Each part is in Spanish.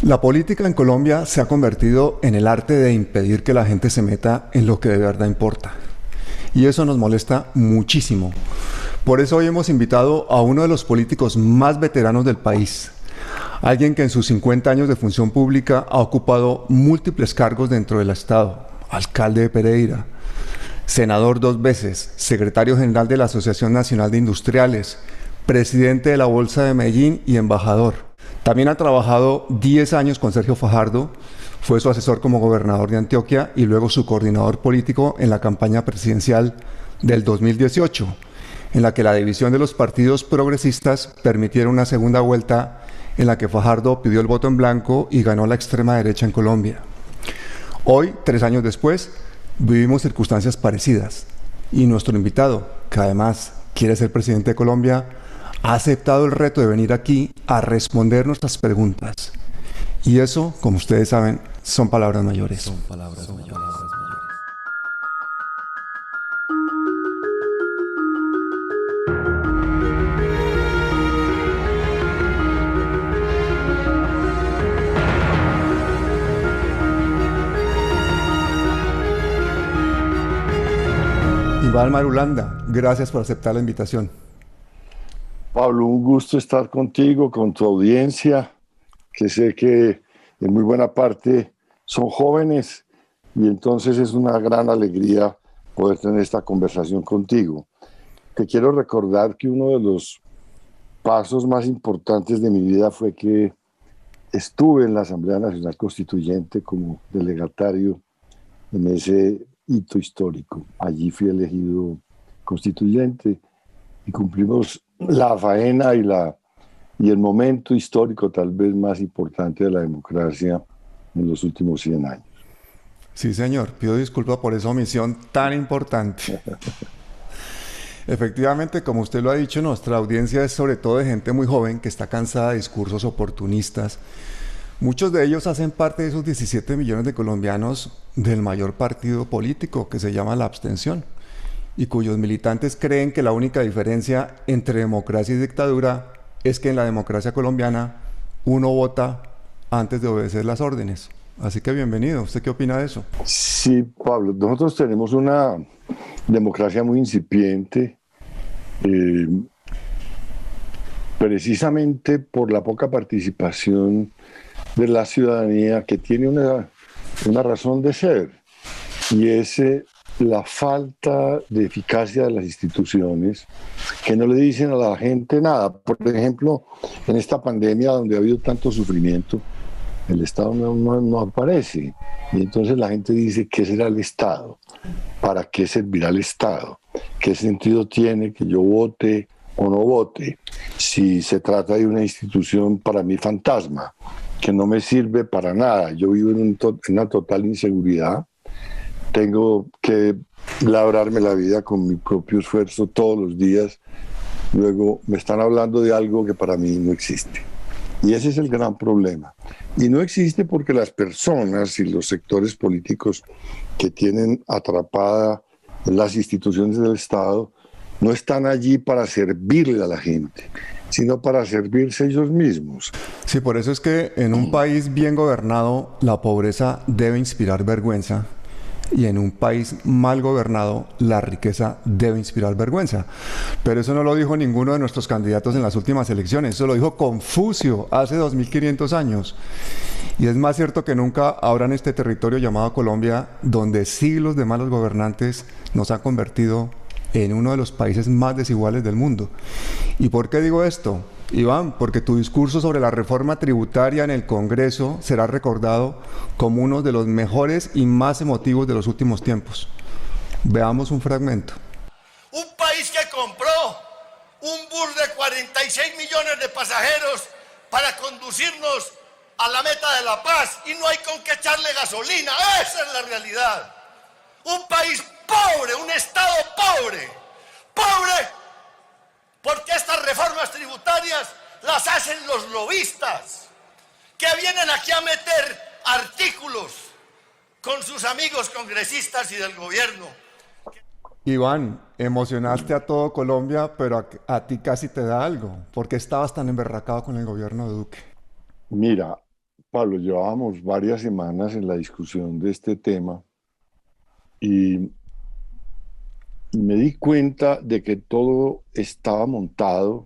La política en Colombia se ha convertido en el arte de impedir que la gente se meta en lo que de verdad importa. Y eso nos molesta muchísimo. Por eso hoy hemos invitado a uno de los políticos más veteranos del país, alguien que en sus 50 años de función pública ha ocupado múltiples cargos dentro del Estado: alcalde de Pereira, senador 2 veces, secretario general de la Asociación Nacional de Industriales, presidente de la Bolsa de Medellín y embajador. También ha trabajado 10 años con Sergio Fajardo, fue su asesor como gobernador de Antioquia y luego su coordinador político en la campaña presidencial del 2018, en la que la división de los partidos progresistas permitieron una segunda vuelta en la que Fajardo pidió el voto en blanco y ganó la extrema derecha en Colombia. Hoy, 3 años después, vivimos circunstancias parecidas y nuestro invitado, que además quiere ser presidente de Colombia, ha aceptado el reto de venir aquí a responder nuestras preguntas. Y eso, como ustedes saben, son palabras mayores. Son palabras mayores. Iván Marulanda, gracias por aceptar la invitación. Pablo, un gusto estar contigo, con tu audiencia, que sé que en muy buena parte son jóvenes y entonces es una gran alegría poder tener esta conversación contigo. Te quiero recordar que uno de los pasos más importantes de mi vida fue que estuve en la Asamblea Nacional Constituyente como delegatario en ese hito histórico. Allí fui elegido constituyente y cumplimos la faena y el momento histórico tal vez más importante de la democracia en los últimos 100 años. Sí, señor. Pido disculpas por esa omisión tan importante. Efectivamente, como usted lo ha dicho, nuestra audiencia es sobre todo de gente muy joven que está cansada de discursos oportunistas. Muchos de ellos hacen parte de esos 17 millones de colombianos del mayor partido político que se llama la abstención, y cuyos militantes creen que la única diferencia entre democracia y dictadura es que en la democracia colombiana uno vota antes de obedecer las órdenes. Así que bienvenido. ¿Usted qué opina de eso? Sí, Pablo, nosotros tenemos una democracia muy incipiente, precisamente por la poca participación de la ciudadanía, que tiene una razón de ser, y es la falta de eficacia de las instituciones, que no le dicen a la gente nada. Por ejemplo, en esta pandemia donde ha habido tanto sufrimiento, el Estado no aparece. Y entonces la gente dice: ¿qué será el Estado? ¿Para qué servirá el Estado? ¿Qué sentido tiene que yo vote o no vote si se trata de una institución para mí fantasma, que no me sirve para nada? Yo vivo en una total inseguridad. Tengo que labrarme la vida con mi propio esfuerzo todos los días. Luego me están hablando de algo que para mí no existe. Y ese es el gran problema. Y no existe porque las personas y los sectores políticos que tienen atrapada las instituciones del Estado no están allí para servirle a la gente, sino para servirse ellos mismos. Sí, por eso es que en un país bien gobernado la pobreza debe inspirar vergüenza, y en un país mal gobernado la riqueza debe inspirar vergüenza. Pero eso no lo dijo ninguno de nuestros candidatos en las últimas elecciones, eso lo dijo Confucio hace 2500 años. Y es más cierto que nunca ahora en este territorio llamado Colombia, donde siglos de malos gobernantes nos han convertido en uno de los países más desiguales del mundo. ¿Y por qué digo esto, Iván? Porque tu discurso sobre la reforma tributaria en el Congreso será recordado como uno de los mejores y más emotivos de los últimos tiempos. Veamos un fragmento. Un país que compró un bus de 46 millones de pasajeros para conducirnos a la meta de la paz y no hay con qué echarle gasolina. Esa es la realidad. Un país pobre, un Estado pobre, porque estas reformas tributarias las hacen los lobistas, que vienen aquí a meter artículos con sus amigos congresistas y del gobierno. Iván, emocionaste a todo Colombia, pero a ti casi te da algo. ¿Por qué estabas tan emberracado con el gobierno de Duque? Mira, Pablo, llevábamos varias semanas en la discusión de este tema y me di cuenta de que todo estaba montado,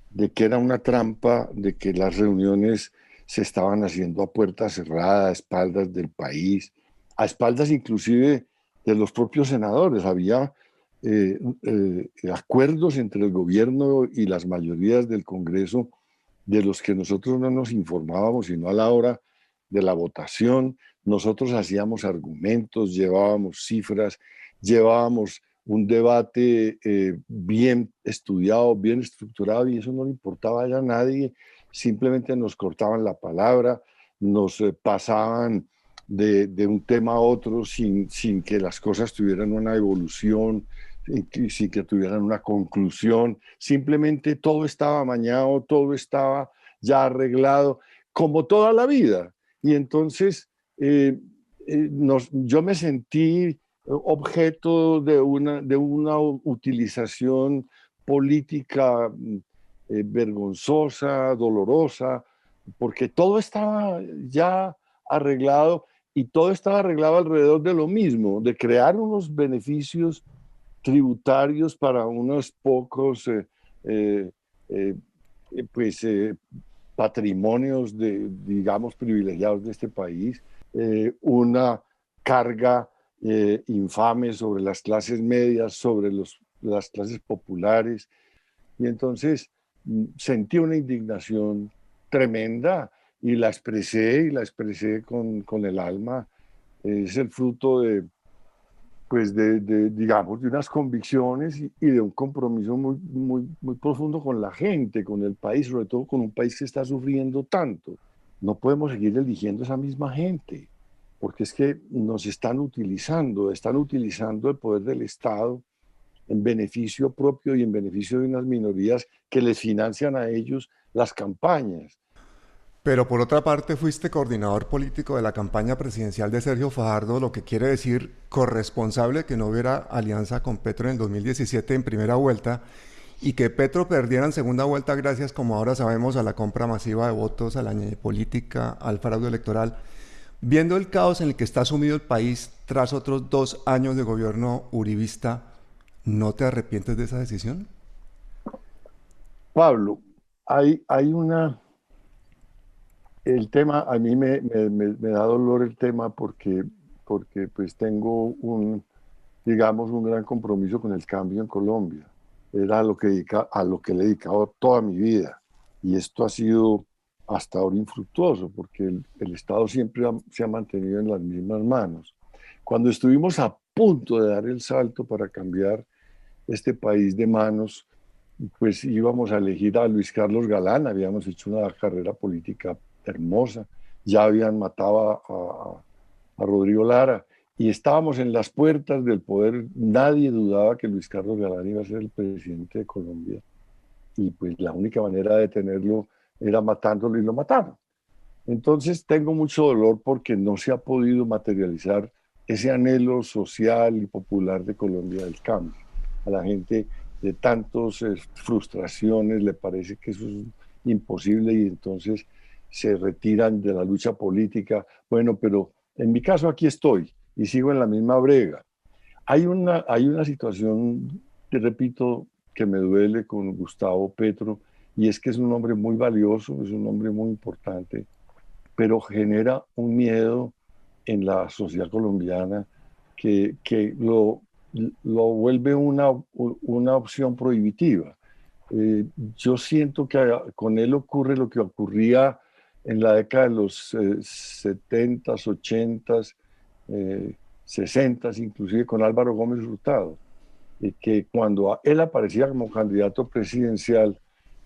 de que era una trampa, de que las reuniones se estaban haciendo a puerta cerrada, a espaldas del país, a espaldas inclusive de los propios senadores. Había acuerdos entre el gobierno y las mayorías del Congreso de los que nosotros no nos informábamos, sino a la hora de la votación. Nosotros hacíamos argumentos, llevábamos cifras, llevábamos un debate bien estudiado, bien estructurado, y eso no le importaba ya a nadie. Simplemente nos cortaban la palabra, nos pasaban de un tema a otro sin que las cosas tuvieran una evolución, sin que tuvieran una conclusión. Simplemente todo estaba amañado, todo estaba ya arreglado, como toda la vida. Y entonces yo me sentí objeto de una utilización política vergonzosa, dolorosa, porque todo estaba ya arreglado y todo estaba arreglado alrededor de lo mismo, de crear unos beneficios tributarios para unos pocos patrimonios digamos, privilegiados de este país, una carga infame sobre las clases medias, sobre las clases populares. Y entonces sentí una indignación tremenda y la expresé con el alma. Es el fruto digamos, de unas convicciones y de un compromiso muy profundo con la gente, con el país, sobre todo con un país que está sufriendo tanto. No podemos seguir eligiendo esa misma gente, porque es que nos están utilizando el poder del Estado en beneficio propio y en beneficio de unas minorías que les financian a ellos las campañas. Pero por otra parte fuiste coordinador político de la campaña presidencial de Sergio Fajardo, lo que quiere decir corresponsable que no hubiera alianza con Petro en el 2017 en primera vuelta y que Petro perdiera en segunda vuelta gracias, como ahora sabemos, a la compra masiva de votos, a la política, al fraude electoral. Viendo el caos en el que está sumido el país tras otros 2 años de gobierno uribista, ¿no te arrepientes de esa decisión? Pablo, hay una... El tema, a mí me da dolor el tema porque pues tengo digamos, un gran compromiso con el cambio en Colombia. Era a lo que le he dedicado toda mi vida. Y esto ha sido hasta ahora infructuoso porque el Estado siempre se ha mantenido en las mismas manos. Cuando estuvimos a punto de dar el salto para cambiar este país de manos, pues íbamos a elegir a Luis Carlos Galán, habíamos hecho una carrera política hermosa, ya habían matado a Rodrigo Lara y estábamos en las puertas del poder. Nadie dudaba que Luis Carlos Galán iba a ser el presidente de Colombia y pues la única manera de detenerlo era matándolo y lo mataron. Entonces tengo mucho dolor porque no se ha podido materializar ese anhelo social y popular de Colombia del cambio. A la gente de tantas frustraciones le parece que eso es imposible y entonces se retiran de la lucha política. Bueno, pero en mi caso aquí estoy y sigo en la misma brega. Hay una situación, te repito, que me duele con Gustavo Petro, y es que es un hombre muy valioso, es un hombre muy importante, pero genera un miedo en la sociedad colombiana que lo vuelve una opción prohibitiva. Yo siento que con él ocurre lo que ocurría en la década de los 70s, 80s, 60s, inclusive con Álvaro Gómez Hurtado, que cuando él aparecía como candidato presidencial,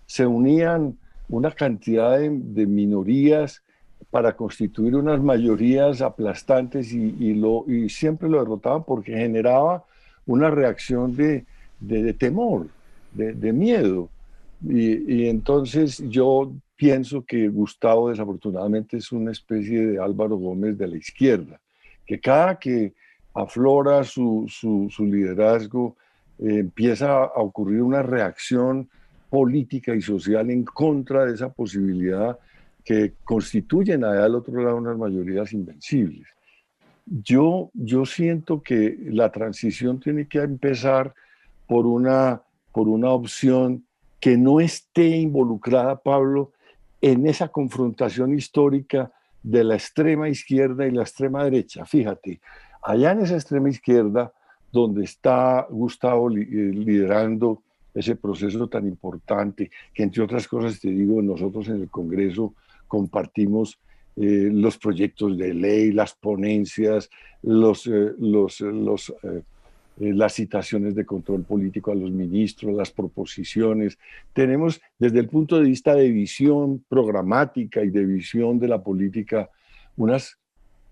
se unían una cantidad de minorías para constituir unas mayorías aplastantes y siempre lo derrotaban porque generaba una reacción de temor, de miedo. Y entonces yo pienso que Gustavo desafortunadamente es una especie de Álvaro Gómez de la izquierda, que cada que aflora su liderazgo empieza a ocurrir una reacción política y social en contra de esa posibilidad que constituyen allá al otro lado unas mayorías invencibles. Yo siento que la transición tiene que empezar por una opción que no esté involucrada, Pablo, en esa confrontación histórica de la extrema izquierda y la extrema derecha. Fíjate, allá en esa extrema izquierda, donde está Gustavo liderando ese proceso tan importante, que entre otras cosas, te digo, nosotros en el Congreso compartimos los proyectos de ley, las ponencias, las citaciones de control político a los ministros, las proposiciones. Tenemos desde el punto de vista de visión programática y de visión de la política unas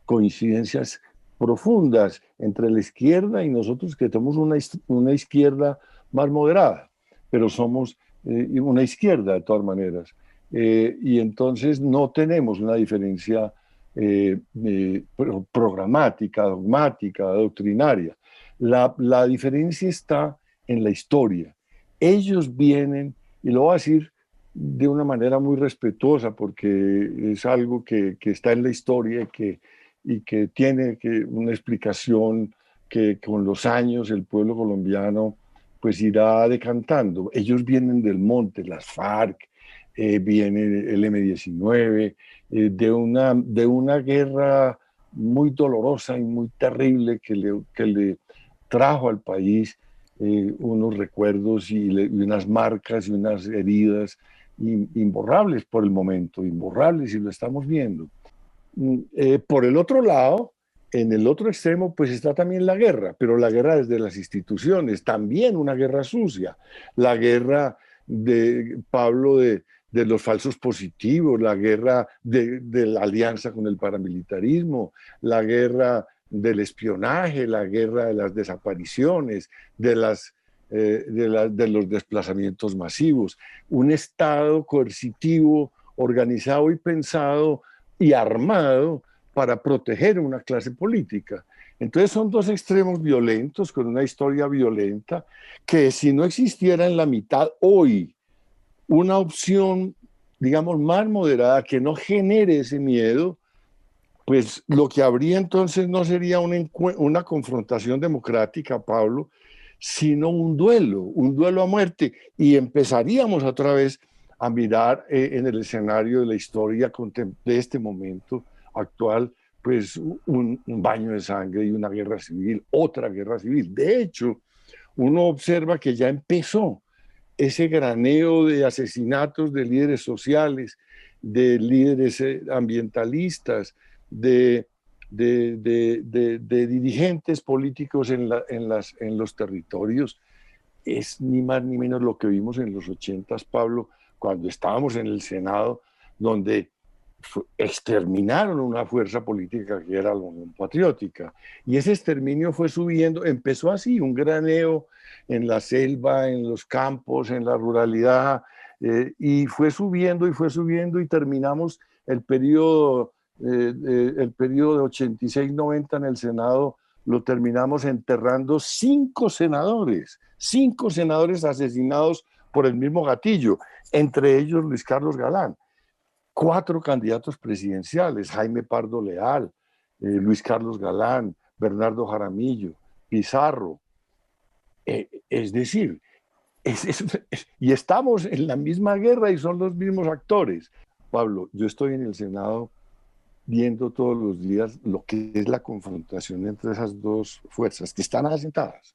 coincidencias profundas entre la izquierda y nosotros, que tenemos una izquierda más moderada, pero somos una izquierda de todas maneras. Y entonces no tenemos una diferencia programática, dogmática, doctrinaria. La diferencia está en la historia. Ellos vienen, y lo voy a decir de una manera muy respetuosa, porque es algo que está en la historia y que tiene una explicación que con los años el pueblo colombiano pues irá decantando. Ellos vienen del monte, las FARC, viene el M-19, de una guerra muy dolorosa y muy terrible que le trajo al país unos recuerdos y unas marcas y unas heridas imborrables por el momento, imborrables, y lo estamos viendo. Por el otro lado, en el otro extremo, pues está también la guerra, pero la guerra desde las instituciones, también una guerra sucia, la guerra de Pablo de los falsos positivos, la guerra de la alianza con el paramilitarismo, la guerra del espionaje, la guerra de las desapariciones, de los desplazamientos masivos, un Estado coercitivo, organizado y pensado y armado para proteger una clase política. Entonces son dos extremos violentos, con una historia violenta, que si no existiera en la mitad hoy una opción, digamos, más moderada, que no genere ese miedo, pues lo que habría entonces no sería una confrontación democrática, Pablo, sino un duelo a muerte. Y empezaríamos otra vez a mirar en el escenario de la historia de este momento actual, pues un baño de sangre y una guerra civil, otra guerra civil. De hecho, uno observa que ya empezó ese graneo de asesinatos de líderes sociales, de líderes ambientalistas, de dirigentes políticos en los territorios. Es ni más ni menos lo que vimos en los 80s, Pablo, cuando estábamos en el Senado, donde exterminaron una fuerza política que era la Unión Patriótica. Y ese exterminio fue subiendo, empezó así, un graneo en la selva, en los campos, en la ruralidad, y fue subiendo y terminamos el periodo de 86-90 en el Senado, lo terminamos enterrando 5 senadores asesinados por el mismo gatillo, entre ellos Luis Carlos Galán. 4 candidatos presidenciales, Jaime Pardo Leal, Luis Carlos Galán, Bernardo Jaramillo, Pizarro. Es decir, y estamos en la misma guerra y son los mismos actores. Pablo, yo estoy en el Senado viendo todos los días lo que es la confrontación entre esas dos fuerzas que están allá sentadas.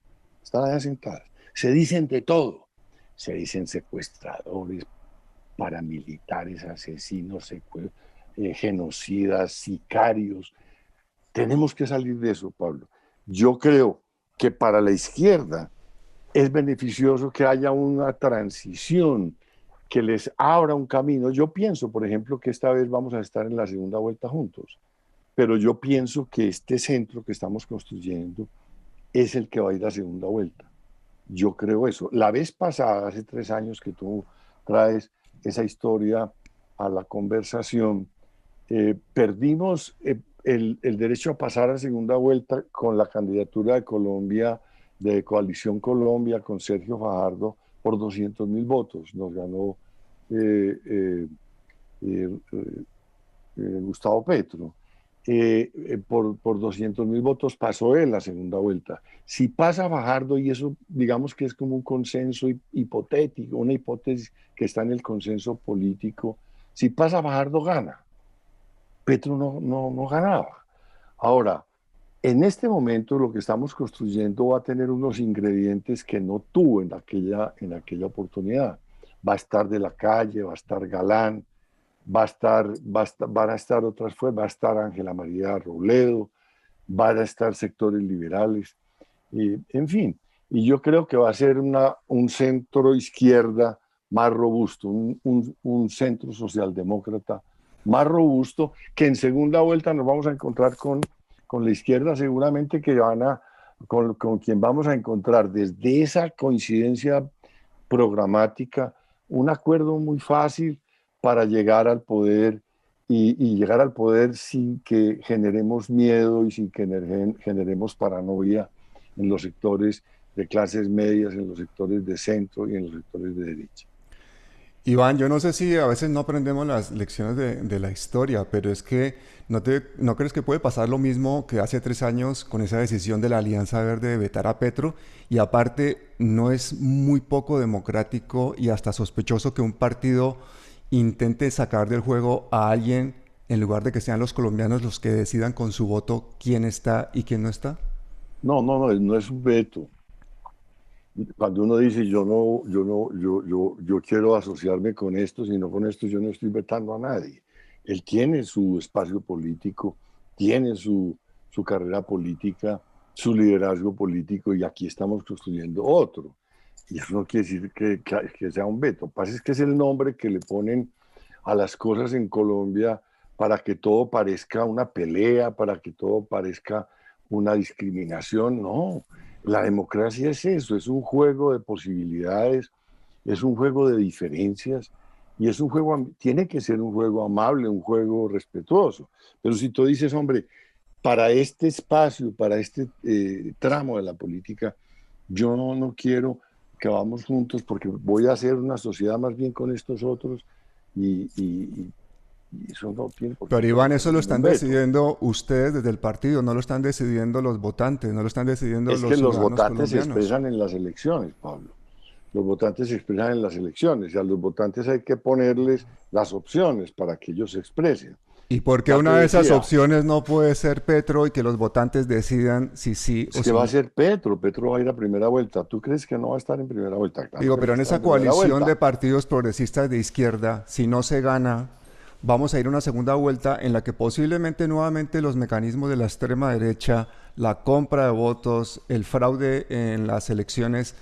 Se dicen de todo. Se dicen secuestradores, paramilitares, asesinos, genocidas, sicarios. Tenemos que salir de eso, Pablo. Yo creo que para la izquierda es beneficioso que haya una transición que les abra un camino. Yo pienso, por ejemplo, que esta vez vamos a estar en la segunda vuelta juntos, pero yo pienso que este centro que estamos construyendo es el que va a ir a segunda vuelta. Yo creo eso. La vez pasada, hace 3 años que tú traes esa historia a la conversación, perdimos el derecho a pasar a segunda vuelta con la candidatura de Colombia, de Coalición Colombia, con Sergio Fajardo, por 200.000 votos. Nos ganó eh, Gustavo Petro. Por 200.000 votos pasó él la segunda vuelta. Si pasa Fajardo, y eso digamos que es como un consenso hipotético, una hipótesis que está en el consenso político, si pasa Fajardo gana. Petro no ganaba. Ahora, en este momento lo que estamos construyendo va a tener unos ingredientes que no tuvo en aquella oportunidad. Va a estar De la Calle, va a estar Galán, van a estar otras fuerzas, va a estar Ángela María Robledo, van a estar sectores liberales, en fin. Y yo creo que va a ser un centro izquierda más robusto, un centro socialdemócrata más robusto, que en segunda vuelta nos vamos a encontrar con la izquierda seguramente con quien vamos a encontrar desde esa coincidencia programática un acuerdo muy fácil para llegar al poder y llegar al poder sin que generemos miedo y sin que generemos paranoia en los sectores de clases medias, en los sectores de centro y en los sectores de derecha. Iván, yo no sé si a veces no aprendemos las lecciones de la historia, pero es que ¿no crees que puede pasar lo mismo que hace 3 años con esa decisión de la Alianza Verde de vetar a Petro? Y aparte, ¿no es muy poco democrático y hasta sospechoso que un partido intente sacar del juego a alguien en lugar de que sean los colombianos los que decidan con su voto quién está y quién no está? No es un veto. Cuando uno dice yo quiero asociarme con esto, si no con esto yo no estoy vetando a nadie. Él tiene su espacio político, tiene su carrera política, su liderazgo político, y aquí estamos construyendo otro. Y eso no quiere decir que sea un veto. Lo que pasa es que es el nombre que le ponen a las cosas en Colombia para que todo parezca una pelea, para que todo parezca una discriminación. No, la democracia es eso, es un juego de posibilidades, es un juego de diferencias, y es un juego, tiene que ser un juego amable, un juego respetuoso. Pero si tú dices, hombre, para este espacio, para este tramo de la política, yo no quiero que vamos juntos porque voy a hacer una sociedad más bien con estos otros, y eso no tiene por qué Pero Iván, eso lo ser un están veto. decidiendo ustedes desde el partido, no lo están decidiendo los votantes, no lo están decidiendo Es los que los ciudadanos votantes se colombianos. expresan en las elecciones, Pablo. Los votantes se expresan en las elecciones, y a los votantes hay que ponerles las opciones para que ellos se expresen. ¿Y por qué Ya te una de esas decía, opciones no puede ser Petro y que los votantes decidan si sí es o que si va a no? ser Petro, Petro va a ir a primera vuelta. ¿Tú crees que no va a estar en primera vuelta? Claro Digo, que va pero a en estar esa en primera coalición de vuelta. partidos progresistas de izquierda, si no se gana, vamos a ir a una segunda vuelta en la que posiblemente nuevamente los mecanismos de la extrema derecha, la compra de votos, el fraude en las elecciones,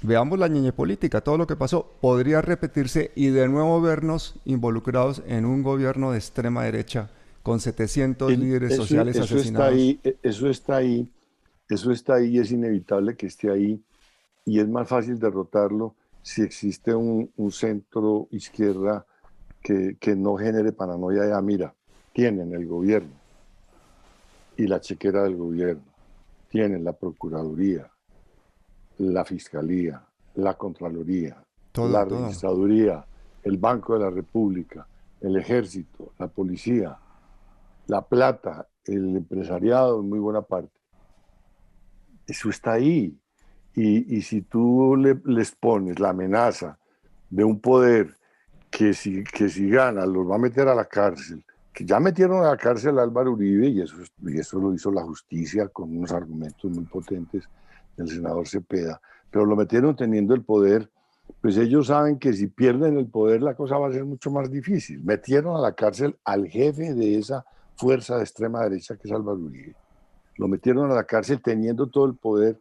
veamos la ñeñe política, todo lo que pasó, podría repetirse y de nuevo vernos involucrados en un gobierno de extrema derecha con 700 líderes sociales Eso está asesinados. ahí, eso está ahí, es inevitable que esté ahí, y es más fácil derrotarlo si existe un centro izquierda que no genere paranoia. Ya mira, tienen el gobierno y la chequera del gobierno, tienen la Procuraduría, la Fiscalía, la Contraloría, Todo, la todo. Registraduría, el Banco de la República, el Ejército, la Policía, la plata, el empresariado en muy buena parte. Eso está ahí. Y si tú les pones la amenaza de un poder que si gana los va a meter a la cárcel, que ya metieron a la cárcel a Álvaro Uribe, y eso lo hizo la justicia con unos argumentos muy potentes del senador Cepeda, pero lo metieron teniendo el poder, pues ellos saben que si pierden el poder la cosa va a ser mucho más difícil. Metieron a la cárcel al jefe de esa fuerza de extrema derecha que es Álvaro Uribe. Lo metieron a la cárcel teniendo todo el poder.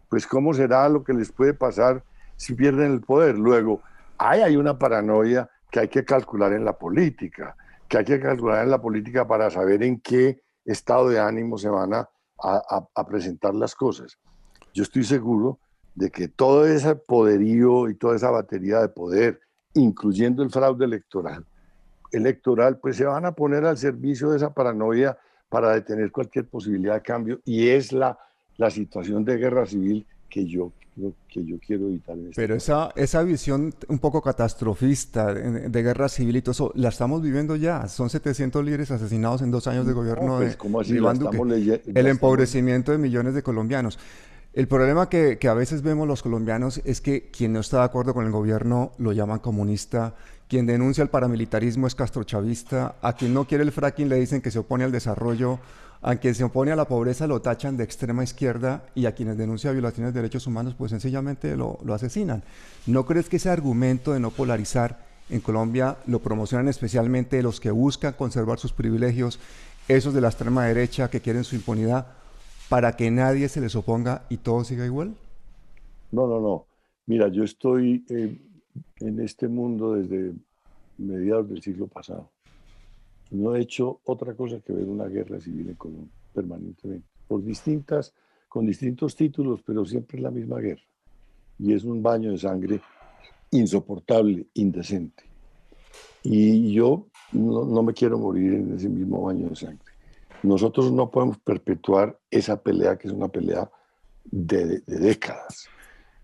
Pues ¿cómo será lo que les puede pasar si pierden el poder? Luego, hay una paranoia que hay que calcular en la política, para saber en qué estado de ánimo se van a presentar las cosas. Yo estoy seguro de que todo ese poderío y toda esa batería de poder, incluyendo el fraude electoral, pues se van a poner al servicio de esa paranoia para detener cualquier posibilidad de cambio, y es la situación de guerra civil que yo lo que yo quiero evitar en este Pero país. esa visión un poco catastrofista de guerra civil y todo eso, la estamos viviendo ya. Son 700 líderes asesinados en 2 años de No, gobierno pues, ¿cómo de así? La Iván Duque. estamos leyendo, El la estamos... empobrecimiento de millones de colombianos. El problema que a veces vemos los colombianos es que quien no está de acuerdo con el gobierno lo llaman comunista, quien denuncia el paramilitarismo es castrochavista, a quien no quiere el fracking le dicen que se opone al desarrollo, a quien se opone a la pobreza lo tachan de extrema izquierda y a quienes denuncian violaciones de derechos humanos pues sencillamente lo asesinan. ¿No crees que ese argumento de no polarizar en Colombia lo promocionan especialmente los que buscan conservar sus privilegios, esos de la extrema derecha que quieren su impunidad, para que nadie se les oponga y todo siga igual? No, no, no. Mira, yo estoy en este mundo desde mediados del siglo pasado. No he hecho otra cosa que ver una guerra civil en Colombia permanentemente, con distintos títulos, pero siempre es la misma guerra. Y es un baño de sangre insoportable, indecente. Y yo no me quiero morir en ese mismo baño de sangre. Nosotros no podemos perpetuar esa pelea, que es una pelea de décadas.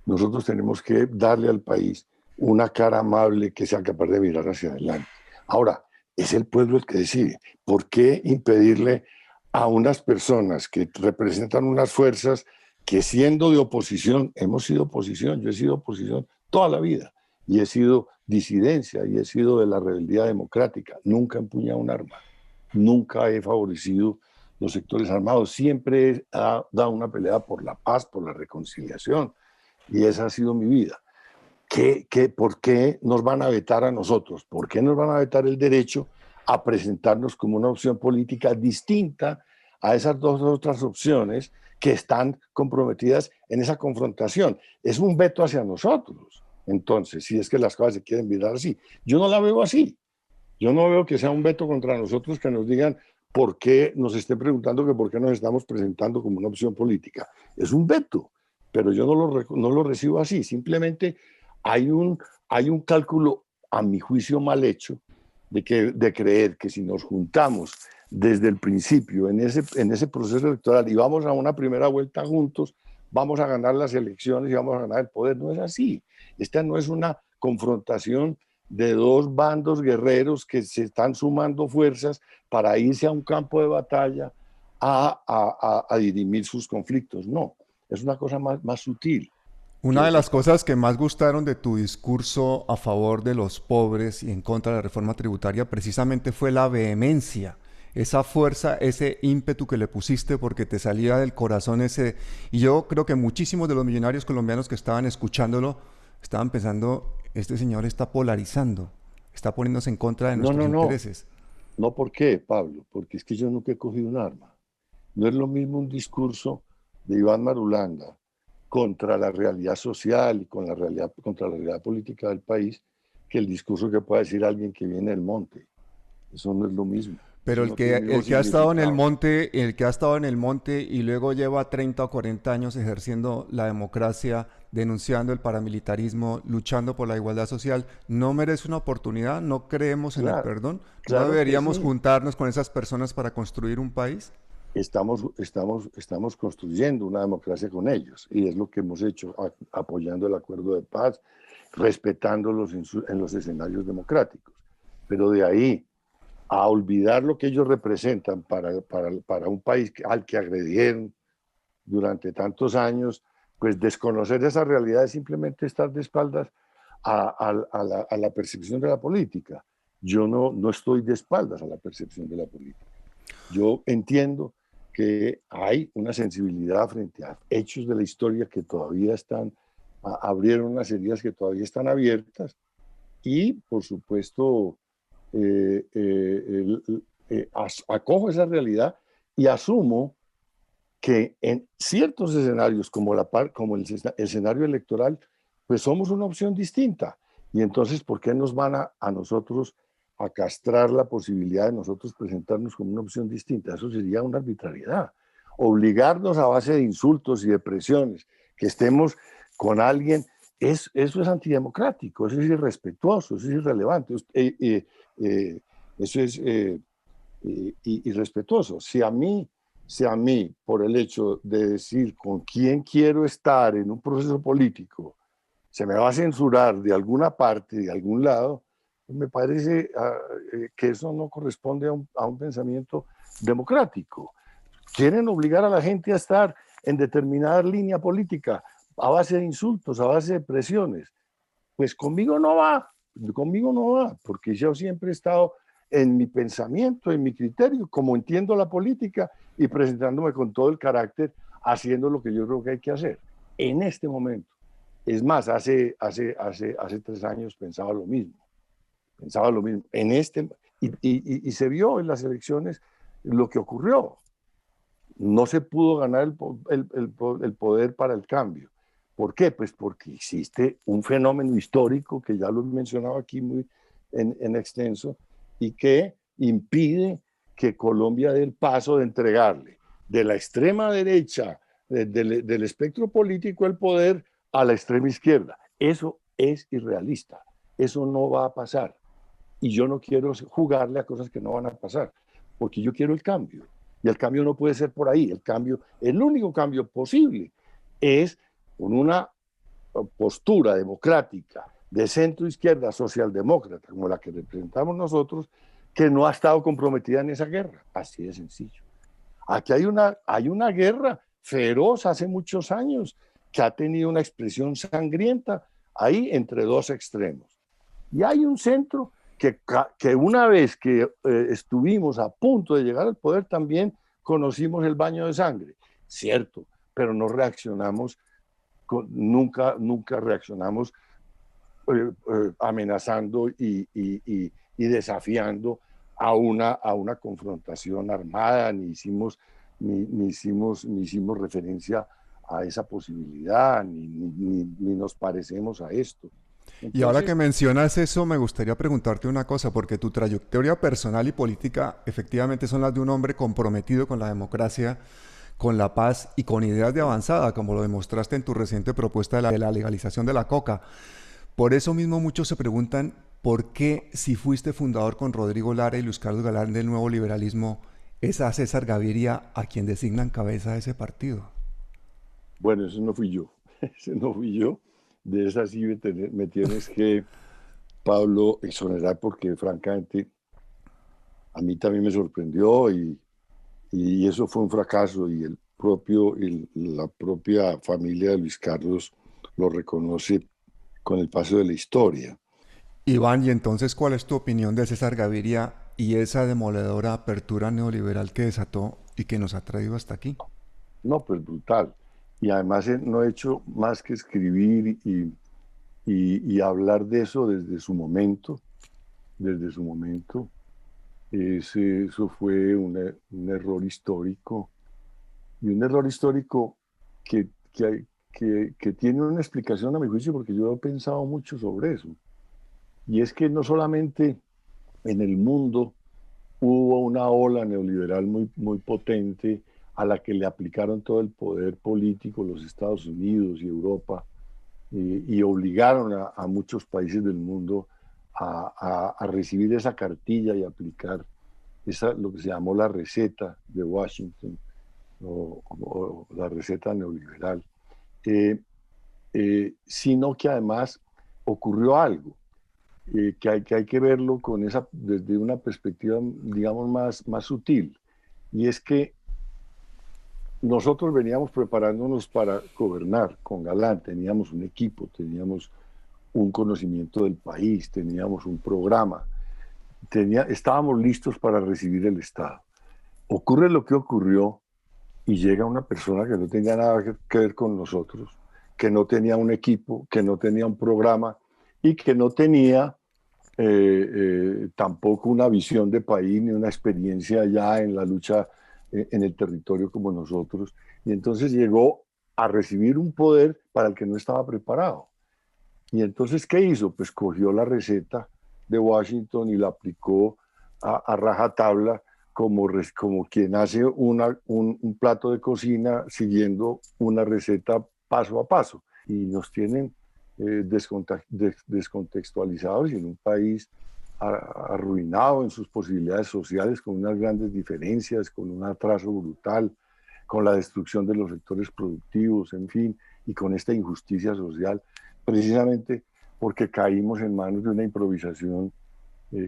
Nosotros tenemos que darle al país una cara amable que sea capaz de mirar hacia adelante. Ahora, es el pueblo el que decide. ¿Por qué impedirle a unas personas que representan unas fuerzas que, siendo de oposición, hemos sido oposición? Yo he sido oposición toda la vida y he sido disidencia y he sido de la rebeldía democrática. Nunca he empuñado un arma, nunca he favorecido los sectores armados, siempre he dado una pelea por la paz, por la reconciliación, y esa ha sido mi vida. ¿Por qué nos van a vetar a nosotros? ¿Por qué nos van a vetar el derecho a presentarnos como una opción política distinta a esas dos otras opciones que están comprometidas en esa confrontación? Es un veto hacia nosotros. Entonces, si es que las cosas se quieren virar así, yo no la veo así. Yo no veo que sea un veto contra nosotros, que nos digan por qué, nos estén preguntando que por qué nos estamos presentando como una opción política. Es un veto, pero yo no lo recibo así. Simplemente hay un cálculo, a mi juicio, mal hecho de creer que si nos juntamos desde el principio en ese proceso electoral y vamos a una primera vuelta juntos, vamos a ganar las elecciones y vamos a ganar el poder. No es así. Esta no es una confrontación de dos bandos guerreros que se están sumando fuerzas para irse a un campo de batalla a dirimir sus conflictos. No, es una cosa más sutil Una que de esa. las cosas que más gustaron de tu discurso a favor de los pobres y en contra de la reforma tributaria precisamente fue la vehemencia, esa fuerza, ese ímpetu que le pusiste porque te salía del corazón ese... Y yo creo que muchísimos de los millonarios colombianos que estaban escuchándolo estaban pensando, este señor está polarizando, está poniéndose en contra de No, nuestros no, no. intereses. No, ¿por qué, Pablo? Porque es que yo nunca he cogido un arma. No es lo mismo un discurso de Iván Marulanda contra la realidad social y contra la realidad política del país que el discurso que pueda decir alguien que viene del monte. Eso no es lo mismo. Pero Eso no tiene el mismo el que ha estado en el significado. monte, el que ha estado en el monte y luego lleva 30 o 40 años ejerciendo la democracia, denunciando el paramilitarismo, luchando por la igualdad social, ¿no merece una oportunidad? ¿No creemos en el Claro, perdón? ¿No claro que deberíamos sí. juntarnos con esas personas para construir un país? Estamos construyendo una democracia con ellos y es lo que hemos hecho apoyando el acuerdo de paz, respetándolos en los escenarios democráticos. Pero de ahí a olvidar lo que ellos representan para un país al que agredieron durante tantos años, pues desconocer esa realidad es simplemente estar de espaldas a la percepción de la política. Yo no estoy de espaldas a la percepción de la política. Yo entiendo que hay una sensibilidad frente a hechos de la historia que todavía abrieron unas heridas que todavía están abiertas y, por supuesto, acojo esa realidad y asumo que en ciertos escenarios como el escenario electoral, pues somos una opción distinta. Y entonces, ¿por qué nos van a nosotros a castrar la posibilidad de nosotros presentarnos como una opción distinta? Eso sería una arbitrariedad. Obligarnos a base de insultos y de presiones que estemos con alguien, eso es antidemocrático, eso es irrespetuoso, eso es irrelevante, eso es irrespetuoso. Si a mí si a mí, por el hecho de decir con quién quiero estar en un proceso político, se me va a censurar de alguna parte, de algún lado, me parece que eso no corresponde a un pensamiento democrático. Quieren obligar a la gente a estar en determinada línea política a base de insultos, a base de presiones. Pues conmigo no va, porque yo siempre he estado en mi pensamiento, en mi criterio, como entiendo la política y presentándome con todo el carácter, haciendo lo que yo creo que hay que hacer. En este momento. Es más, hace 3 años pensaba lo mismo. Y se vio en las elecciones lo que ocurrió. No se pudo ganar el poder para el cambio. ¿Por qué? Pues porque existe un fenómeno histórico que ya lo he mencionado aquí muy en extenso y que impide que Colombia dé el paso de entregarle de la extrema derecha del espectro político el poder a la extrema izquierda. Eso es irrealista. Eso no va a pasar. Y yo no quiero jugarle a cosas que no van a pasar, porque yo quiero el cambio. Y el cambio no puede ser por ahí. El único cambio posible es con una postura democrática de centro-izquierda socialdemócrata, como la que representamos nosotros, que no ha estado comprometida en esa guerra. Así de sencillo. Aquí hay una guerra feroz hace muchos años que ha tenido una expresión sangrienta ahí entre dos extremos. Y hay un centro que una vez que estuvimos a punto de llegar al poder también conocimos el baño de sangre, cierto, pero no reaccionamos, nunca reaccionamos amenazando y desafiando a una confrontación armada, ni hicimos referencia a esa posibilidad, ni nos parecemos a esto. Entonces, y ahora que mencionas eso, me gustaría preguntarte una cosa, porque tu trayectoria personal y política efectivamente son las de un hombre comprometido con la democracia, con la paz y con ideas de avanzada, como lo demostraste en tu reciente propuesta de la legalización de la coca. Por eso mismo muchos se preguntan por qué, si fuiste fundador con Rodrigo Lara y Luis Carlos Galán del Nuevo Liberalismo, es a César Gaviria a quien designan cabeza de ese partido. Bueno, eso no fui yo. Ese no fui yo. De esa sí me tienes que, Pablo, exonerar porque francamente a mí también me sorprendió y eso fue un fracaso y la propia familia de Luis Carlos lo reconoce con el paso de la historia. Iván, y entonces, ¿cuál es tu opinión de César Gaviria y esa demoledora apertura neoliberal que desató y que nos ha traído hasta aquí? No, pues brutal. Y además no he hecho más que escribir y hablar de eso desde su momento. Eso fue un error histórico. Y un error histórico que tiene una explicación a mi juicio, porque yo he pensado mucho sobre eso. Y es que no solamente en el mundo hubo una ola neoliberal muy, muy potente, a la que le aplicaron todo el poder político los Estados Unidos y Europa y obligaron a muchos países del mundo a recibir esa cartilla y aplicar lo que se llamó la receta de Washington o la receta neoliberal, sino que además ocurrió algo que hay que verlo desde una perspectiva, digamos, más sutil, y es que nosotros veníamos preparándonos para gobernar con Galán, teníamos un equipo, teníamos un conocimiento del país, teníamos un programa, estábamos listos para recibir el Estado. Ocurre lo que ocurrió y llega una persona que no tenía nada que ver con nosotros, que no tenía un equipo, que no tenía un programa y que no tenía tampoco una visión de país ni una experiencia ya en la lucha en el territorio como nosotros, y entonces llegó a recibir un poder para el que no estaba preparado. Y entonces, ¿qué hizo? Pues cogió la receta de Washington y la aplicó a rajatabla como quien hace un plato de cocina siguiendo una receta paso a paso. Y nos tienen descontextualizados y en un país arruinado en sus posibilidades sociales, con unas grandes diferencias, con un atraso brutal, con la destrucción de los sectores productivos, en fin, y con esta injusticia social, precisamente porque caímos en manos de una improvisación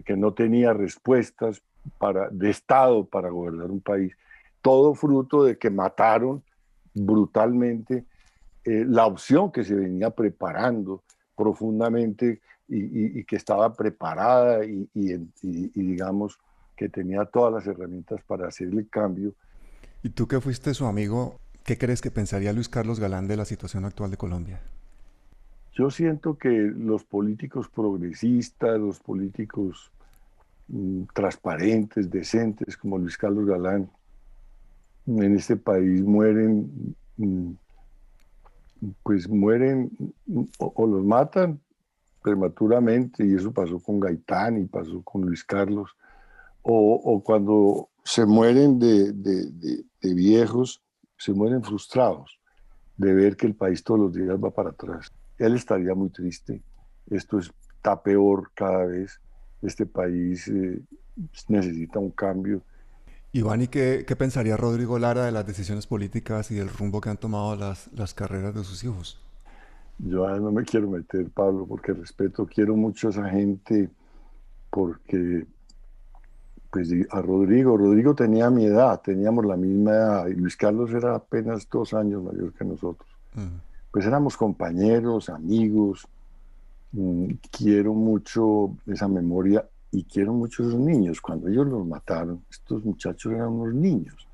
que no tenía respuestas de Estado para gobernar un país. Todo fruto de que mataron brutalmente la opción que se venía preparando profundamente y que estaba preparada y digamos que tenía todas las herramientas para hacer el cambio. Y tú que fuiste su amigo, ¿qué crees que pensaría Luis Carlos Galán de la situación actual de Colombia? Yo siento que los políticos progresistas, los políticos transparentes, decentes, como Luis Carlos Galán, en este país mueren, pues mueren o los matan prematuramente, y eso pasó con Gaitán y pasó con Luis Carlos, o cuando se mueren de viejos, se mueren frustrados de ver que el país todos los días va para atrás. Él estaría muy triste. Esto está peor cada vez. Este país necesita un cambio. Iván, ¿y qué pensaría Rodrigo Lara de las decisiones políticas y del rumbo que han tomado las carreras de sus hijos? Yo no me quiero meter, Pablo, porque quiero mucho a esa gente, porque pues a Rodrigo tenía mi edad, teníamos la misma edad, y Luis Carlos era apenas 2 años mayor que nosotros. Pues éramos compañeros, amigos. Quiero mucho esa memoria y quiero mucho a esos niños. Cuando ellos los mataron, estos muchachos eran unos niños.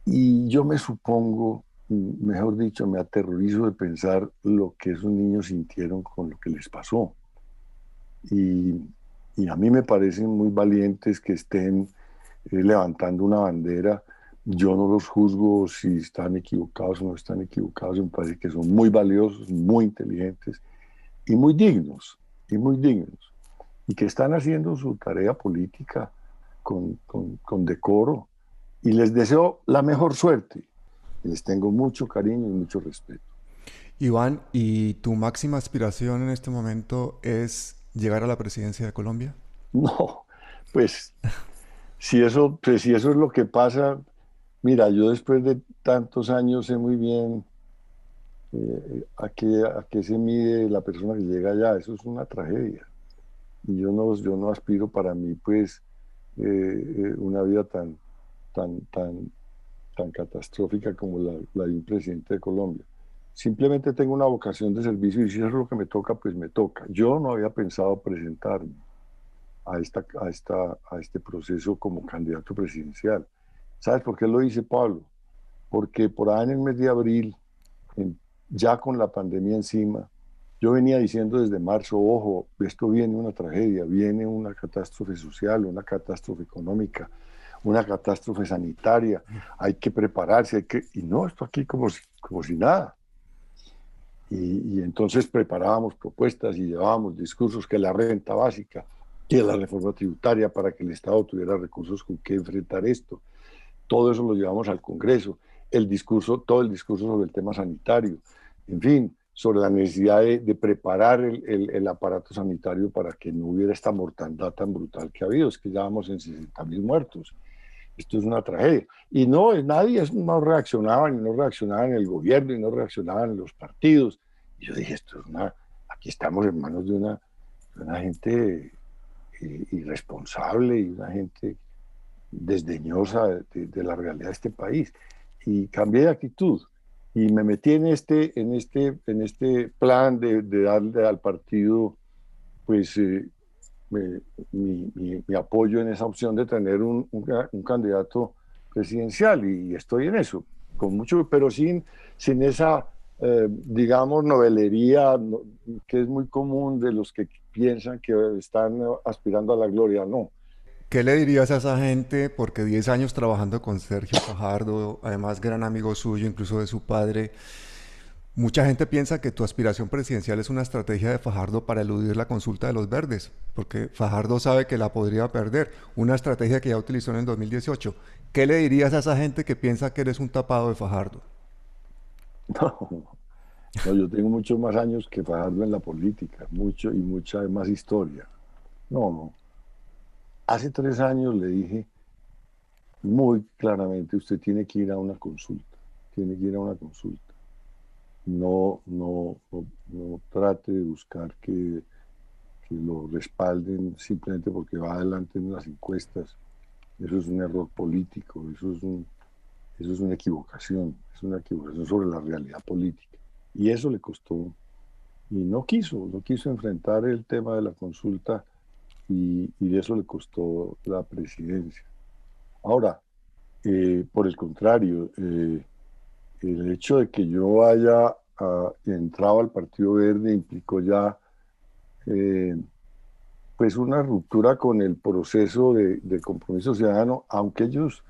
Y yo me supongo, mejor dicho, me aterrorizo de pensar lo que esos niños sintieron con lo que les pasó. Y a mí me parecen muy valientes que estén levantando una bandera. Yo no los juzgo si están equivocados o no están equivocados. Me parece que son muy valiosos, muy inteligentes y muy dignos, y que están haciendo su tarea política con decoro. Y les deseo la mejor suerte. Les tengo mucho cariño y mucho respeto. Iván, ¿y tu máxima aspiración en este momento es llegar a la presidencia de Colombia? No, pues si eso es lo que pasa, mira, yo después de tantos años sé muy bien a qué se mide la persona que llega allá. Eso es una tragedia. Y yo no aspiro para mí, pues, una vida tan catastrófica como la de un presidente de Colombia. Simplemente tengo una vocación de servicio, y si eso es lo que me toca, pues me toca. Yo no había pensado presentarme a este proceso como candidato presidencial. ¿Sabes por qué lo hice, Pablo? Porque por ahí en el mes de abril, ya con la pandemia encima, yo venía diciendo desde marzo, ojo, esto viene una tragedia, viene una catástrofe social, una catástrofe económica, una catástrofe sanitaria, hay que prepararse, y no, esto aquí como si nada. Y entonces preparábamos propuestas y llevábamos discursos, que la renta básica, que la reforma tributaria, para que el Estado tuviera recursos con que enfrentar esto. Todo eso lo llevamos al Congreso, todo el discurso sobre el tema sanitario, en fin, sobre la necesidad de preparar el aparato sanitario para que no hubiera esta mortandad tan brutal que ha habido. Es que ya vamos en 60.000 muertos. Esto es una tragedia. Y nadie no reaccionaba, ni no reaccionaba en el gobierno, y no reaccionaban en los partidos. Y yo dije, aquí estamos en manos de una gente irresponsable y una gente desdeñosa de la realidad de este país. Y cambié de actitud y me metí en este plan de darle al partido, pues, mi apoyo en esa opción de tener un candidato presidencial, y estoy en eso, con mucho, pero sin esa, digamos, novelería que es muy común de los que piensan que están aspirando a la gloria. No. ¿Qué le dirías a esa gente? Porque 10 años trabajando con Sergio Fajardo, además gran amigo suyo, incluso de su padre. Mucha gente piensa que tu aspiración presidencial es una estrategia de Fajardo para eludir la consulta de los verdes, porque Fajardo sabe que la podría perder, una estrategia que ya utilizó en el 2018. ¿Qué le dirías a esa gente que piensa que eres un tapado de Fajardo? No, yo tengo muchos más años que Fajardo en la política, mucha más historia. No, no. Hace 3 años le dije muy claramente, usted tiene que ir a una consulta, tiene que ir a una consulta. No trate de buscar que lo respalden simplemente porque va adelante en las encuestas. Eso es un error político, eso es una equivocación sobre la realidad política. Y eso le costó, y no quiso enfrentar el tema de la consulta y eso le costó la presidencia. Ahora, por el contrario, el hecho de que yo haya entrado al Partido Verde implicó ya eh, pues una ruptura con el proceso de compromiso ciudadano, aunque a ellos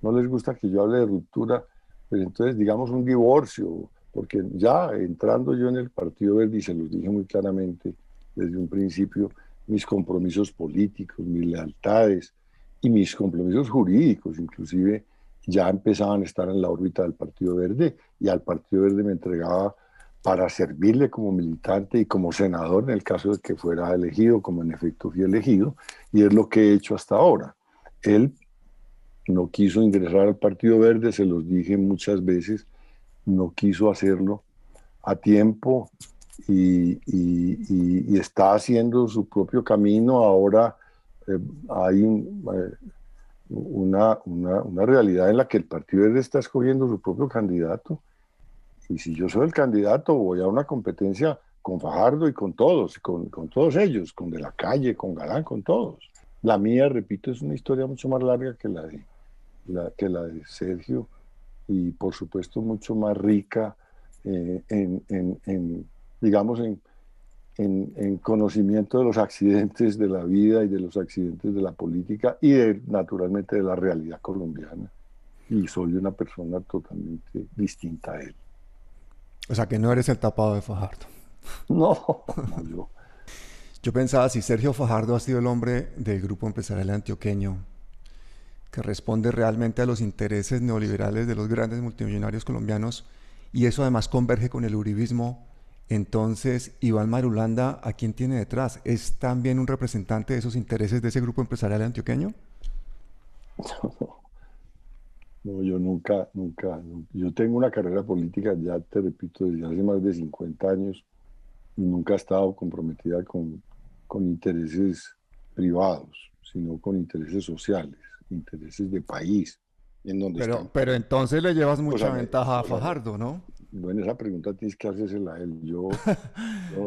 no les gusta que yo hable de ruptura, pues entonces digamos un divorcio, porque ya entrando yo en el Partido Verde, y se los dije muy claramente desde un principio, mis compromisos políticos, mis lealtades y mis compromisos jurídicos, inclusive, ya empezaban a estar en la órbita del Partido Verde, y al Partido Verde me entregaba para servirle como militante y como senador en el caso de que fuera elegido, como en efecto fui elegido, y es lo que he hecho hasta ahora. Él no quiso ingresar al Partido Verde, se los dije muchas veces, no quiso hacerlo a tiempo y está haciendo su propio camino. Ahora hay una realidad en la que el Partido Verde está escogiendo su propio candidato, y si yo soy el candidato voy a una competencia con Fajardo y con todos, con todos ellos, con De la Calle, con Galán, con todos. La mía, repito, es una historia mucho más larga que la de Sergio, y por supuesto mucho más rica digamos, en conocimiento de los accidentes de la vida y de los accidentes de la política y naturalmente de la realidad colombiana. Y soy una persona totalmente distinta a él. O sea, que no eres el tapado de Fajardo. No, no yo. Yo pensaba, si Sergio Fajardo ha sido el hombre del grupo empresarial antioqueño que responde realmente a los intereses neoliberales de los grandes multimillonarios colombianos, y eso además converge con el uribismo, entonces Iván Marulanda, ¿a quién tiene detrás? ¿Es también un representante de esos intereses de ese grupo empresarial antioqueño? No, yo nunca, yo tengo una carrera política, ya te repito, desde hace más de 50 años, y nunca he estado comprometida con intereses privados, sino con intereses sociales, intereses de país, en donde están. Pero entonces le llevas mucha Ósame, ventaja a ósame. Fajardo, ¿no? Bueno, esa pregunta tienes que hacérsela a él. Yo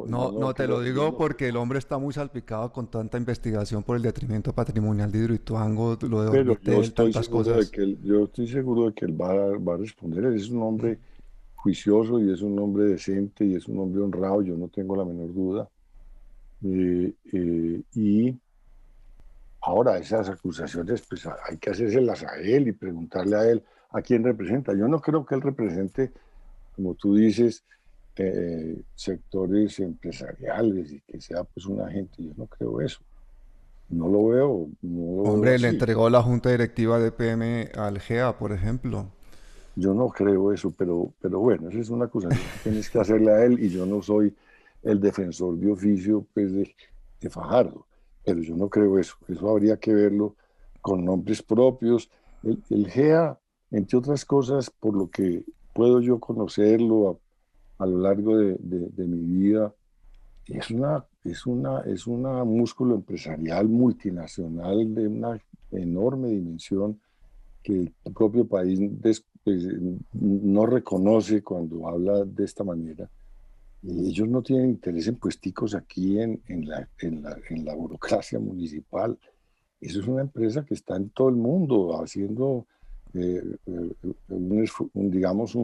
No, no no te lo creo, yo digo no. porque el hombre está muy salpicado con tanta investigación por el detrimento patrimonial de Hidroituango, lo de Pero Orbitel, tantas cosas. yo estoy seguro de que él va a responder. Él es un hombre juicioso y es un hombre decente y es un hombre honrado, yo no tengo la menor duda. Y ahora esas acusaciones, pues hay que hacérselas a él y preguntarle a él a quién representa. Yo no creo que él represente, como tú dices, sectores empresariales y que sea pues un agente. Yo no creo eso. No lo veo Hombre, le así. entregó la junta directiva de PM al GEA, por ejemplo. Yo no creo eso, pero bueno, esa es una acusación que tienes que hacerle a él, y yo no soy el defensor de oficio pues, de Fajardo, pero yo no creo eso. Eso habría que verlo con nombres propios. El GEA, entre otras cosas, por lo que puedo yo conocerlo a lo largo de mi vida, es una músculo empresarial multinacional de una enorme dimensión que el propio país pues, no reconoce cuando habla de esta manera. Y ellos no tienen interés en puesticos aquí en la burocracia municipal. Eso es una empresa que está en todo el mundo haciendo, digamos,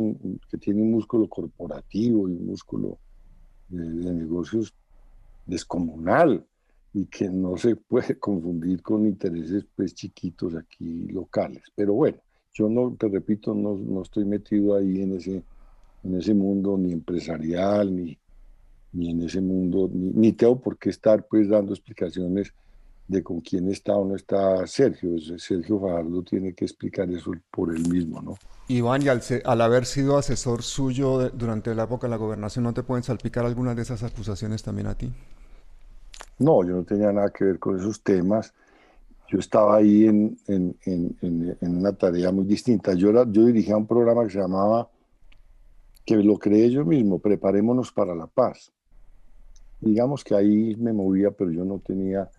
que tiene un músculo corporativo y un músculo de negocios descomunal, y que no se puede confundir con intereses pues chiquitos aquí locales. Pero bueno, yo no, te repito, no estoy metido ahí en ese mundo ni empresarial, ni en ese mundo, ni tengo por qué estar pues dando explicaciones de con quién está o no está Sergio. Sergio Fajardo tiene que explicar eso por él mismo, ¿no? Iván, y al haber sido asesor suyo durante la época de la gobernación, ¿no te pueden salpicar algunas de esas acusaciones también a ti? No, yo no tenía nada que ver con esos temas. Yo estaba ahí en una tarea muy distinta. Yo dirigía un programa que se llamaba, que lo creé yo mismo, Preparémonos para la Paz. Digamos que ahí me movía, pero yo no tenía,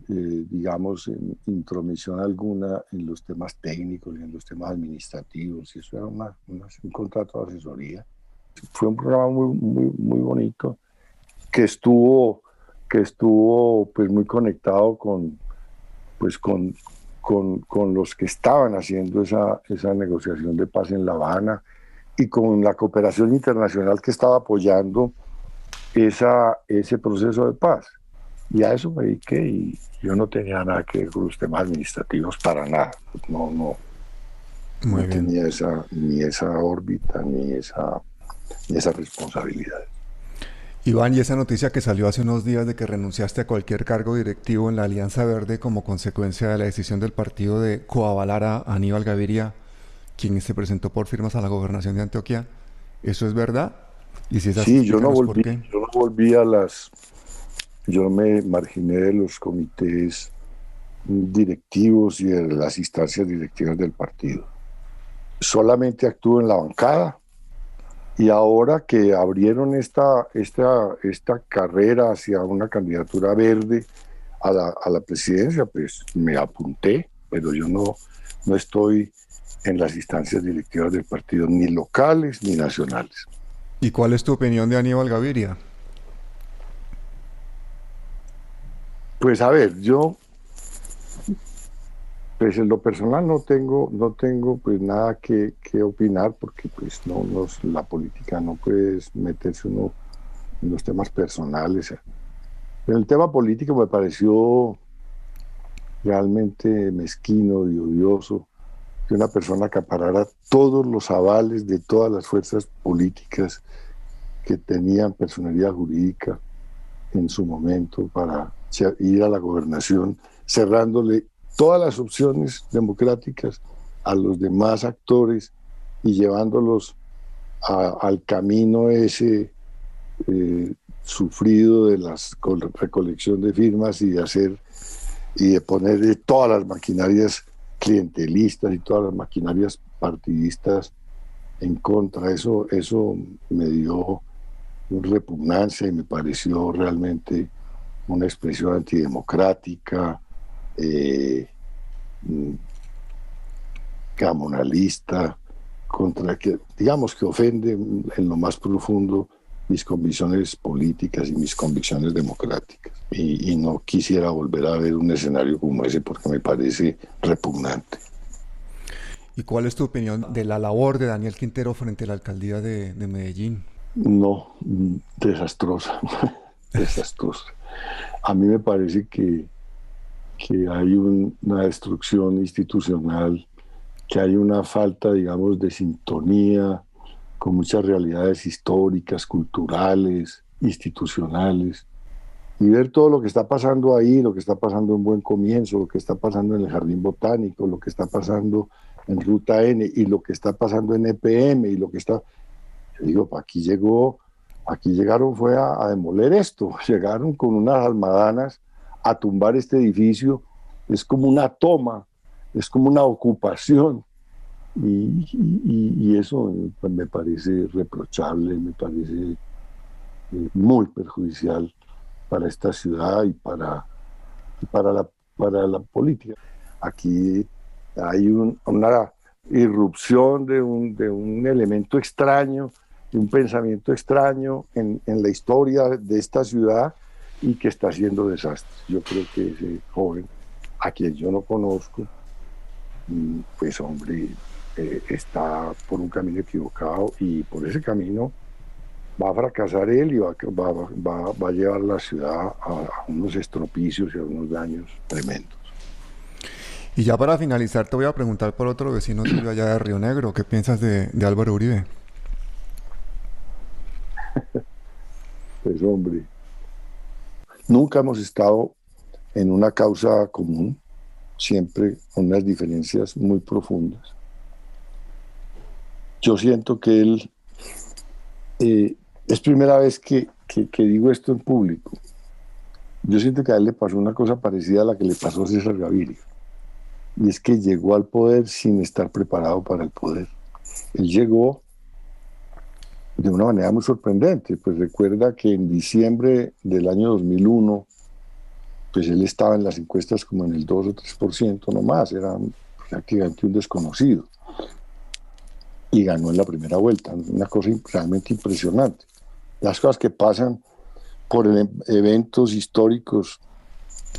digamos, intromisión alguna en los temas técnicos y en los temas administrativos. Y eso era un contrato de asesoría. Fue un programa muy bonito que estuvo, pues, muy conectado pues, con los que estaban haciendo esa negociación de paz en La Habana y con la cooperación internacional que estaba apoyando ese proceso de paz. Y a eso me dediqué y yo no tenía nada que ver con los temas administrativos para nada. Muy No bien. tenía ni esa órbita, ni esa responsabilidad. Iván, y esa noticia que salió hace unos días de que renunciaste a cualquier cargo directivo en la Alianza Verde como consecuencia de la decisión del partido de coavalar a Aníbal Gaviria, quien se presentó por firmas a la gobernación de Antioquia, ¿eso es verdad? Y si es así, Sí, explícanos por qué. yo no volví yo me marginé de los comités directivos y de las instancias directivas del partido. Solamente actúo en la bancada y ahora que abrieron esta carrera hacia una candidatura verde a la presidencia, pues me apunté, pero yo no estoy en las instancias directivas del partido, ni locales ni nacionales. ¿Y cuál es tu opinión de Aníbal Gaviria? Pues a ver, yo pues en lo personal no tengo pues nada que opinar porque pues la política no puede meterse uno en los temas personales. En el tema político me pareció realmente mezquino y odioso que una persona acaparara todos los avales de todas las fuerzas políticas que tenían personalidad jurídica en su momento para ir a la gobernación, cerrándole todas las opciones democráticas a los demás actores y llevándolos al camino ese sufrido de la recolección de firmas y de poner de todas las maquinarias clientelistas y todas las maquinarias partidistas en contra. Eso me dio repugnancia y me pareció realmente una expresión antidemocrática, gamonalista, contra que, digamos, que ofende en lo más profundo mis convicciones políticas y mis convicciones democráticas. Y no quisiera volver a ver un escenario como ese porque me parece repugnante. ¿Y cuál es tu opinión de la labor de Daniel Quintero frente a la alcaldía de Medellín? No, desastrosa, desastrosa. A mí me parece que hay una destrucción institucional, que hay una falta, digamos, de sintonía con muchas realidades históricas, culturales, institucionales. Y ver todo lo que está pasando ahí, lo que está pasando en Buen Comienzo, lo que está pasando en el Jardín Botánico, lo que está pasando en Ruta N y lo que está pasando en EPM y lo que está... Yo digo, aquí llegaron fue a demoler esto, llegaron con unas almadanas a tumbar este edificio, es como una toma, es como una ocupación y eso pues, me parece reprochable, me parece muy perjudicial para esta ciudad y para la política. Aquí hay una irrupción de un elemento extraño, de un pensamiento extraño en la historia de esta ciudad y que está haciendo desastres. Yo creo que ese joven, a quien yo no conozco, pues hombre, está por un camino equivocado y por ese camino va a fracasar él y va a llevar la ciudad a unos estropicios y a unos daños tremendos. Y ya para finalizar te voy a preguntar por otro vecino tuyo allá de Río Negro. ¿Qué piensas de Álvaro Uribe? Pues hombre, nunca hemos estado en una causa común, siempre con unas diferencias muy profundas. Yo siento que él, es primera vez que digo esto en público, Yo siento que a él le pasó una cosa parecida a la que le pasó a César Gaviria, y es que llegó al poder sin estar preparado para el poder. Él llegó de una manera muy sorprendente. Pues recuerda que en diciembre del año 2001, pues él estaba en las encuestas como en el 2 o 3% nomás, era prácticamente un desconocido. Y ganó en la primera vuelta, una cosa realmente impresionante. Las cosas que pasan por eventos históricos,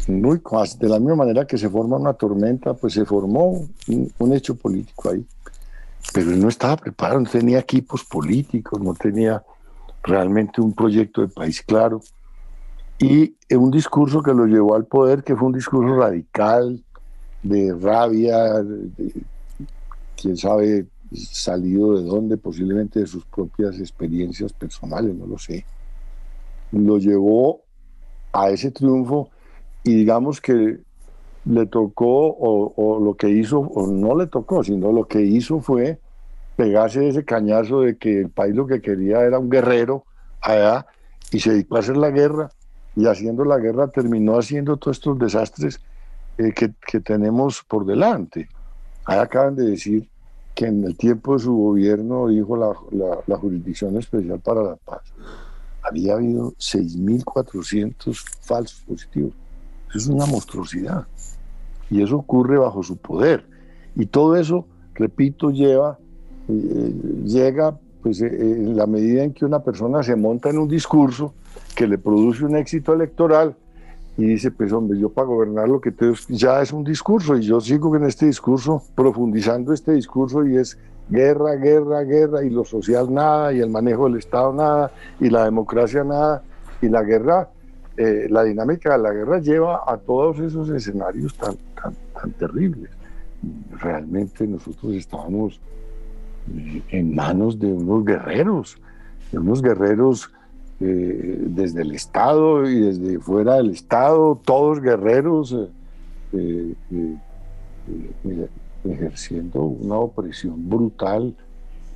de la misma manera que se forma una tormenta, pues se formó un hecho político ahí. Pero él no estaba preparado, no tenía equipos políticos, no tenía realmente un proyecto de país claro. Y un discurso que lo llevó al poder, que fue un discurso radical, de rabia, quién sabe salido de dónde, posiblemente de sus propias experiencias personales, no lo sé. Lo llevó a ese triunfo, y digamos que le tocó, o lo que hizo, o no le tocó, sino lo que hizo fue pegarse ese cañazo de que el país lo que quería era un guerrero allá, y se dedicó a hacer la guerra, y haciendo la guerra terminó haciendo todos estos desastres que tenemos por delante. Ahí acaban de decir que en el tiempo de su gobierno, dijo la Jurisdicción Especial para la Paz, había habido 6.400 falsos positivos. Eso es una monstruosidad. Y eso ocurre bajo su poder. Y todo eso, repito, llega pues, en la medida en que una persona se monta en un discurso que le produce un éxito electoral y dice, pues hombre, yo para gobernar lo que tengo ya es un discurso, y yo sigo en este discurso, profundizando este discurso, y es guerra, guerra, guerra, y lo social nada, y el manejo del Estado nada, y la democracia nada, y la guerra, la dinámica de la guerra lleva a todos esos escenarios tan terribles. Realmente nosotros estábamos en manos de unos guerreros desde el Estado y desde fuera del Estado, todos guerreros ejerciendo una opresión brutal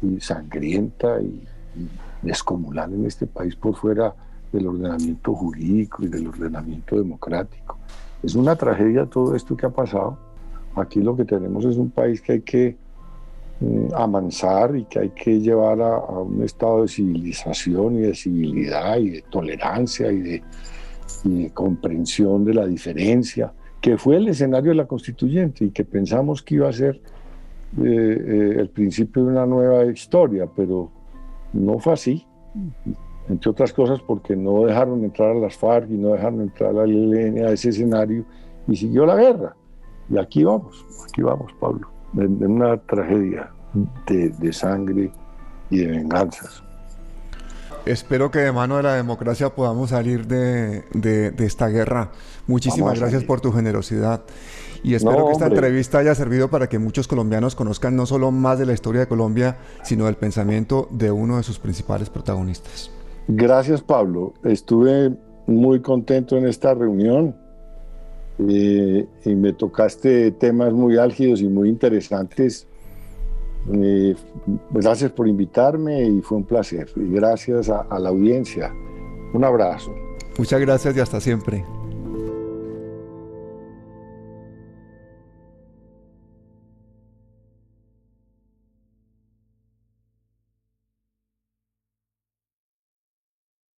y sangrienta y descomunal en este país por fuera del ordenamiento jurídico y del ordenamiento democrático. Es una tragedia todo esto que ha pasado. Aquí lo que tenemos es un país que hay que amansar y que hay que llevar a un estado de civilización y de civilidad y de tolerancia y de comprensión de la diferencia, que fue el escenario de la Constituyente y que pensamos que iba a ser el principio de una nueva historia, pero no fue así, entre otras cosas porque no dejaron entrar a las FARC y no dejaron entrar a la ELN a ese escenario, y siguió la guerra. Y aquí vamos, Pablo, en una tragedia de sangre y de venganzas. Espero que de mano de la democracia podamos salir de esta guerra. Muchísimas gracias por tu generosidad. Y espero que esta entrevista haya servido para que muchos colombianos conozcan no solo más de la historia de Colombia, sino del pensamiento de uno de sus principales protagonistas. Gracias, Pablo. Estuve muy contento en esta reunión. Y me tocaste temas muy álgidos y muy interesantes. Gracias por invitarme y fue un placer. Y gracias a la audiencia. Un abrazo. Muchas gracias y hasta siempre.